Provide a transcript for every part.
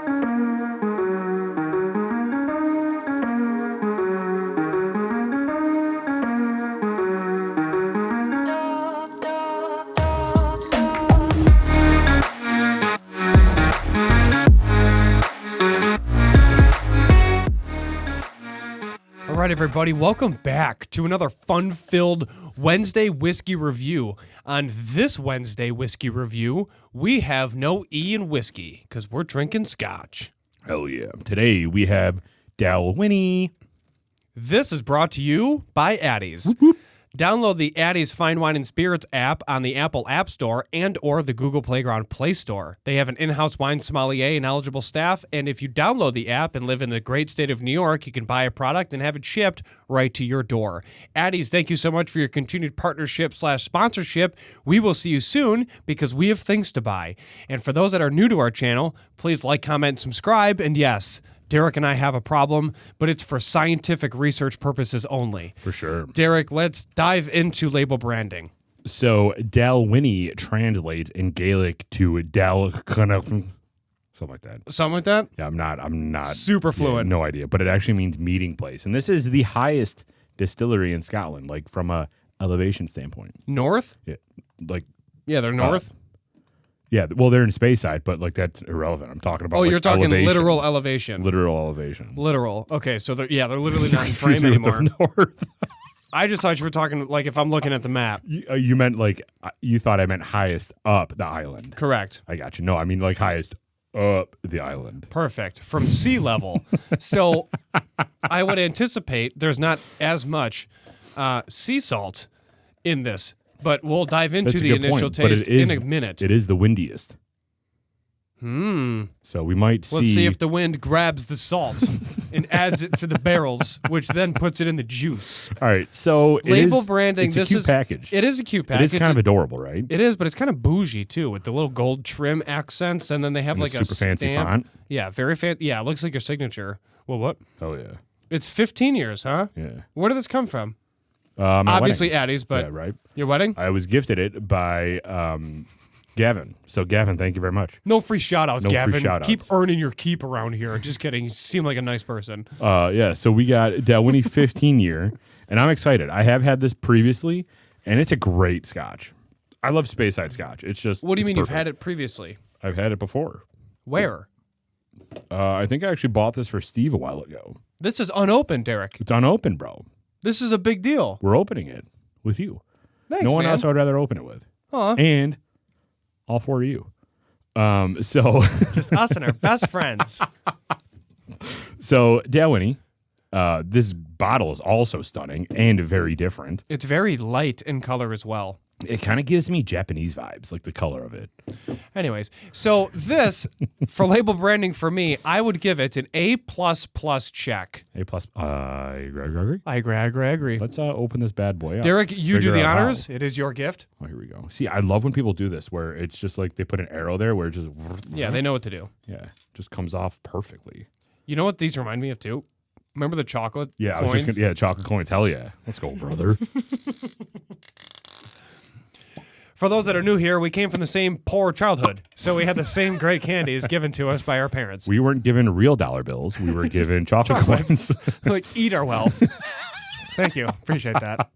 All right, everybody, welcome back to another fun-filled Wednesday Whiskey review. On this Wednesday Whiskey review, we have no E in whiskey because we're drinking Scotch. Hell yeah. Today we have Dalwhinnie. This is brought to you by Addie's. Download the Addie's Fine Wine and Spirits app on the Apple App Store and or the Google Playground Play Store. They have an in-house wine sommelier and knowledgeable staff, and if you download the app and live in the great state of New York, you can buy a product and have it shipped right to your door. Addie's, thank you so much for your continued partnership/sponsorship. We will see you soon because we have things to buy. And for those that are new to our channel, please like, comment, and subscribe. And yes, Derek and I have a problem, but it's for scientific research purposes only. For sure. Derek, let's dive into label branding. So Dalwhinnie translates in Gaelic to something like that. Something like that? Yeah, I'm not super fluent. No idea, but it actually means meeting place. And this is the highest distillery in Scotland, like from a elevation standpoint. North? Yeah, they're north. Yeah, well, they're in Speyside, but like that's irrelevant. I'm talking about. Oh, you're talking elevation. literal elevation. Literal elevation. Literal. Okay, so they're literally not in Confuse frame me with the anymore. north. I just thought you were talking like if I'm looking at the map. You meant like you thought I meant highest up the island. Correct. I got you. No, I mean like highest up the island. Perfect. From sea level. So I would anticipate there's not as much sea salt in this. But we'll dive into the initial taste in a minute. It is the windiest. So we might see. Let's see if the wind grabs the salt and adds it to the barrels, which then puts it in the juice. All right. So label branding. It's a cute package. It is a cute package. It is kind of adorable, right? It is, but it's kind of bougie too, with the little gold trim accents, and then they have and like a a super fancy stamp. font. Yeah, very fancy. Yeah, it looks like your signature. Well, what? Oh yeah. It's 15 years, huh? Yeah. Where did this come from? Obviously Addie's, but yeah, right. Your wedding? I was gifted it by Gavin. So Gavin, thank you very much. No free shout-outs, Gavin. Free shout-outs. Keep earning your keep around here. Just kidding. You seem like a nice person. Yeah, so we got Dalwhinnie 15 year, and I'm excited. I have had this previously, and it's a great Scotch. I love Speyside Scotch. It's just. What do you mean perfect. you've had it previously? I've had it before. Where? I think I actually bought this for Steve a while ago. This is unopened, Derek. It's unopened, bro. This is a big deal. We're opening it with you. Thanks, no one man. else I would rather open it with. Aw. And all four of you. So just us and our best friends. So Dalwhinnie, this bottle is also stunning and very different. It's very light in color as well. It kind of gives me Japanese vibes, like the color of it. Anyways, so this, for label branding for me, I would give it an A++ check. A+. I agree. I agree. Let's open this bad boy up. Derek, you do Figure the out honors. how. It is your gift. Oh, here we go. See, I love when people do this, where it's just like they put an arrow there, where it just Yeah, they know what to do. yeah, just comes off perfectly. You know what these remind me of too? Remember the chocolate Yeah, coins? I was just gonna, chocolate coins. Hell yeah, let's go, brother. For those that are new here, we came from the same poor childhood, so we had the same great candies given to us by our parents. We weren't given real dollar bills. We were given chocolate coins. Like, eat our wealth. Thank you. Appreciate that.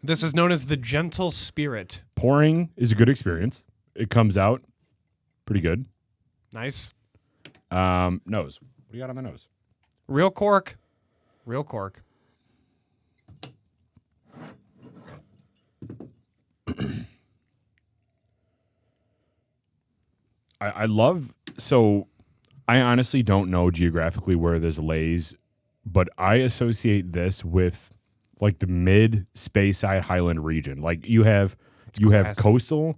This is known as the Gentle Spirit. Pouring is a good experience. It comes out pretty good. Nice. Nose. What do you got on the nose? Real cork. Real cork. I love, so I honestly don't know geographically where this lays, but I associate this with like the mid Speyside Highland region. Like you have coastal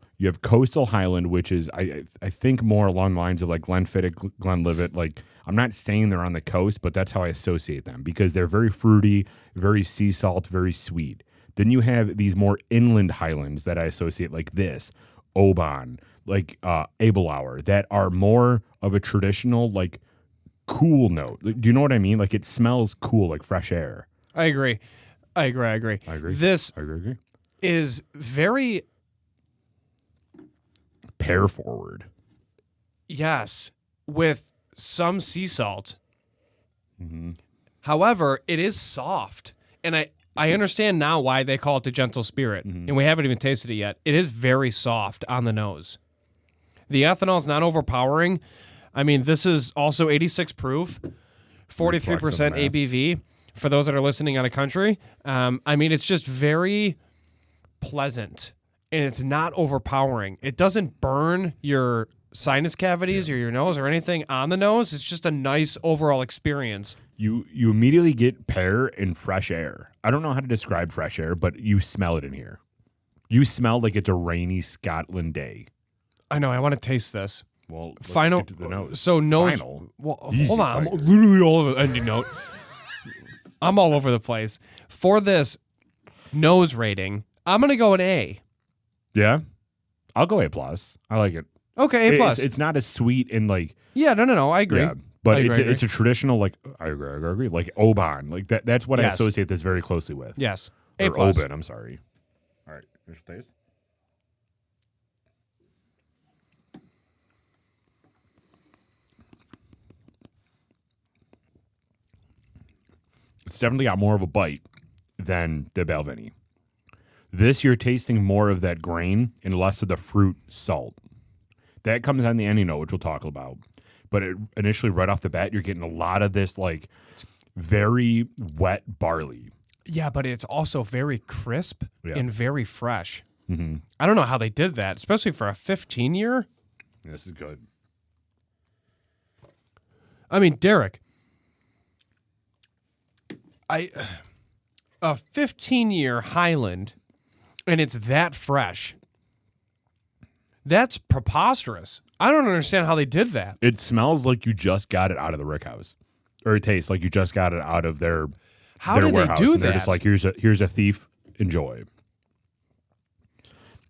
Highland, which is I think more along the lines of like Glenfiddich, Glenlivet. Like I'm not saying they're on the coast, but that's how I associate them because they're very fruity, very sea salt, very sweet. Then you have these more inland Highlands that I associate like this, Oban, like Abelauer, that are more of a traditional like cool note. Do you know what I mean? Like it smells cool, like fresh air. I agree. This is very pear forward. Yes, with some sea salt. Mm-hmm. However, it is soft, and I understand now why they call it the gentle spirit, and we haven't even tasted it yet. It is very soft on the nose. The ethanol is not overpowering. I mean, this is also 86 proof, 43% ABV for those that are listening out of country. I mean, it's just very pleasant, and it's not overpowering. It doesn't burn your sinus cavities or your nose or anything on the nose. It's just a nice overall experience. You immediately get pear and fresh air. I don't know how to describe fresh air, but you smell it in here. You smell like it's a rainy Scotland day. I know. I want to taste this. Well, let's final. get to the nose. So nose. Final. Well, Easy, hold on. Tiger. I'm literally all over the ending note. I'm all over the place. For this nose rating, I'm gonna go an A. Yeah, I'll go A+. I like it. Okay, A+. It's not as sweet and like. Yeah, no. I agree. Yeah, but I agree. it's a traditional like. I agree. Like Oban, like that. That's what I Yes. associate this very closely with. Yes, A+. Or Oban. I'm sorry. All right, here's the taste. It's definitely got more of a bite than the Dalwhinnie. This, you're tasting more of that grain and less of the fruit salt. That comes on the ending note, which we'll talk about. But initially, right off the bat, you're getting a lot of this, like, very wet barley. Yeah, but it's also very crisp and very fresh. Mm-hmm. I don't know how they did that, especially for a 15-year. This is good. I mean, Derek, a 15-year Highland, and it's that fresh. That's preposterous. I don't understand how they did that. It smells like you just got it out of the rick house. Or it tastes like you just got it out of their How did they warehouse. do And they're that? just like, here's a thief, enjoy.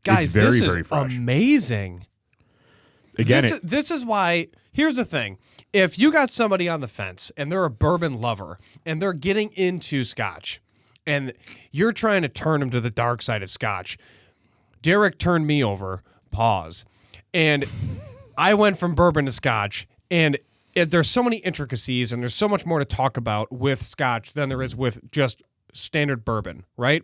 Guys, it's very, this is very fresh. amazing. Again, This is why, here's the thing. If you got somebody on the fence and they're a bourbon lover and they're getting into Scotch and you're trying to turn them to the dark side of Scotch, Derek turned me over, pause, and I went from bourbon to Scotch, and there's so many intricacies and there's so much more to talk about with Scotch than there is with just standard bourbon, right?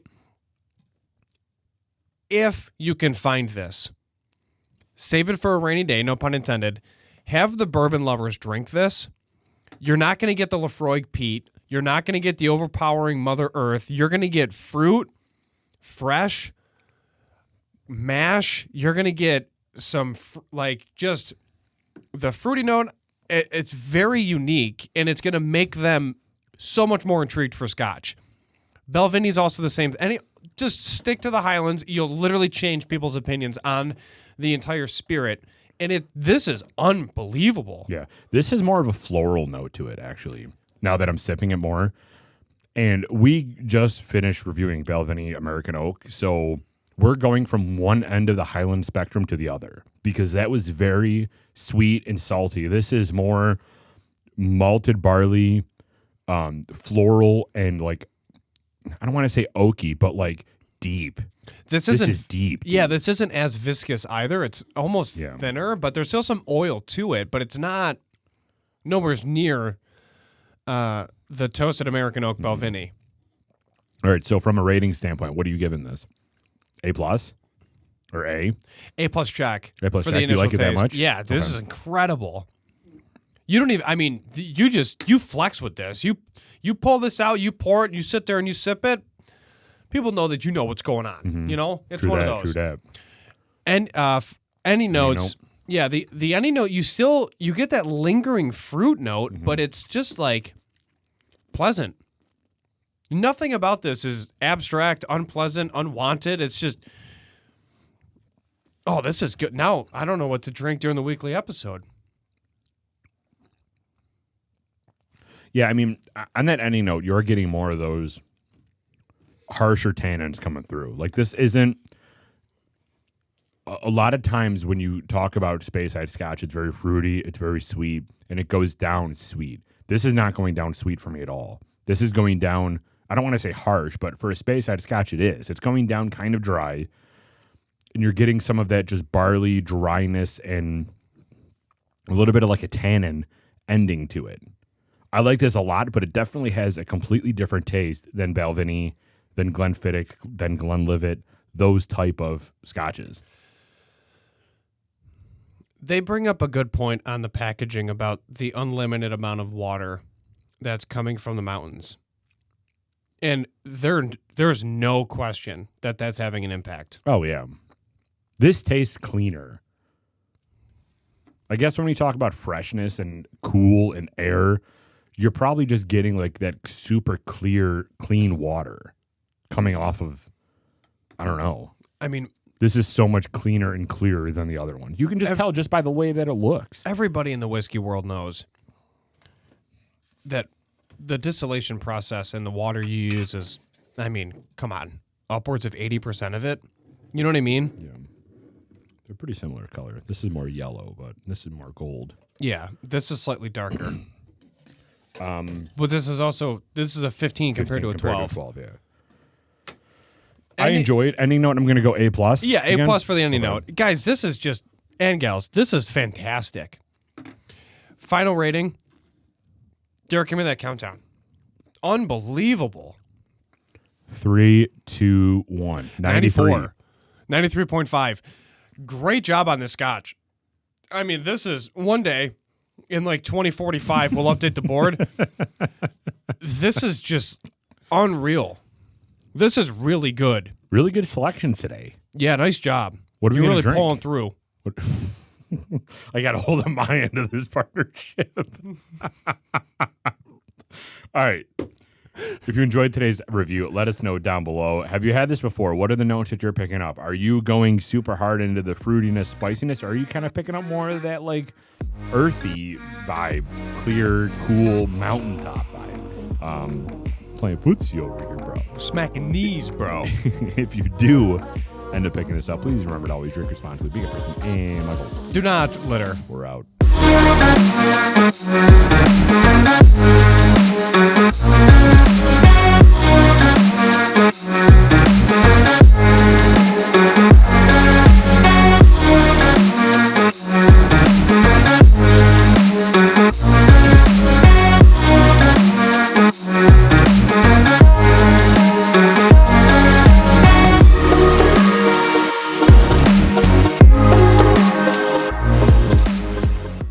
If you can find this, save it for a rainy day, no pun intended. Have the bourbon lovers drink this. You're not going to get the Lafroig peat. You're not going to get the overpowering Mother Earth. You're going to get fruit, fresh, mash. You're going to get some, just the fruity note. It's very unique, and it's going to make them so much more intrigued for Scotch. Dalwhinnie's also the same. Just stick to the Highlands. You'll literally change people's opinions on the entire spirit. And this is unbelievable. yeah, this has more of a floral note to it, actually, now that I'm sipping it more. And we just finished reviewing Dalwhinnie American Oak, so we're going from one end of the Highland spectrum to the other because that was very sweet and salty. This is more malted barley, floral, and like, I don't want to say oaky, but like deep. This is deep. Yeah, this isn't as viscous either. It's almost thinner, but there's still some oil to it, but it's not nowhere near the toasted American Oak Dalwhinnie. All right, so from a rating standpoint, what are you giving this? A+ or A? A+ check. A+ for check. the You initial like it that taste. much? Yeah, this is incredible. You don't even, I mean, you flex with this. You pull this out, you pour it, and you sit there and you sip it. People know that you know what's going on. Mm-hmm. You know? It's True one that, of those. True that. And any notes, yeah, the any note, you get that lingering fruit note, but it's just like pleasant. Nothing about this is abstract, unpleasant, unwanted. It's just, oh, this is good. Now, I don't know what to drink during the weekly episode. Yeah, I mean, on that ending note, you're getting more of those harsher tannins coming through. Like, this isn't a lot of times when you talk about Speyside Scotch, it's very fruity, it's very sweet, and it goes down sweet. This is not going down sweet for me at all. This is going down, I don't want to say harsh, but for a Speyside Scotch, it is. It's going down kind of dry, and you're getting some of that just barley dryness and a little bit of like a tannin ending to it. I like this a lot, but it definitely has a completely different taste than Dalwhinnie, than Glenfiddich, than Glenlivet, those type of scotches. They bring up a good point on the packaging about the unlimited amount of water that's coming from the mountains. And there's no question that that's having an impact. Oh, yeah. This tastes cleaner. I guess when we talk about freshness and cool and air, you're probably just getting like that super clear, clean water coming off of, I don't know. I mean, this is so much cleaner and clearer than the other one. You can just tell just by the way that it looks. Everybody in the whiskey world knows that the distillation process and the water you use is, I mean, come on, upwards of 80% of it. You know what I mean? Yeah. They're pretty similar color. This is more yellow, but this is more gold. Yeah, this is slightly darker. But this is a 15 compared to a 12. Yeah. I enjoy it. Ending note, I'm going to go A+. Yeah, A+ for the ending note. Guys, this is just, and gals, this is fantastic. Final rating. Derek, give me that countdown. Unbelievable. 3, 2, 1. 94. 93.5. Great job on this scotch. I mean, this is one day in like 2045, we'll update the board. This is just unreal. This is really good. Really good selection today. Yeah, nice job. What are we You're really drink? pulling through. I got to hold up my end of this partnership. All right. If you enjoyed today's review, let us know down below. Have you had this before? What are the notes that you're picking up? Are you going super hard into the fruitiness, spiciness, or are you kind of picking up more of that like earthy vibe, clear, cool mountaintop vibe? Playing footsie over here, bro. Smacking knees, bro. If you do end up picking this up, please remember to always drink responsibly. Be a good person and Michael. Do not litter. We're out.